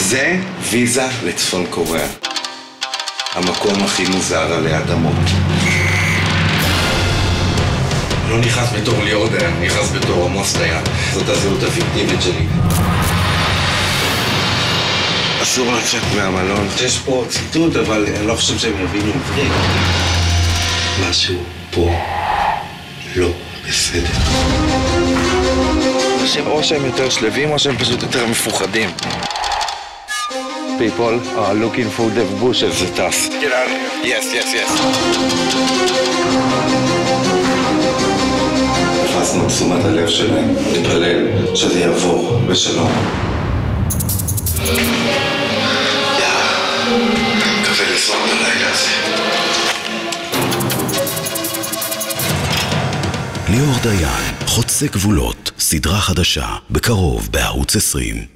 זה ויזה לצפון קוריאה. המקום הכי מוזר עלי אדמות. לא נכנס בתור ליאור דיין, נכנס בתור עמוס דיין. זאת הזהות הפיקטיבית שלי. אסור לצאת מהמלון. יש פה ציטוט, אבל אני לא חושב שהם יבינו עברית. משהו פה לא בסדר. אנשים או שהם יותר שלבים או שהם פשוט יותר מפוחדים. People are looking for the bushes at us. Get out of here. Yes, yes, yes. תפסנו תשומת הלב שלהם, נתפלל שזה יעבור בשלום. מקווה לשרוד בלילה הזה. ליאור דיין, חוצה גבולות, סדרה חדשה, בקרוב בערוץ 20.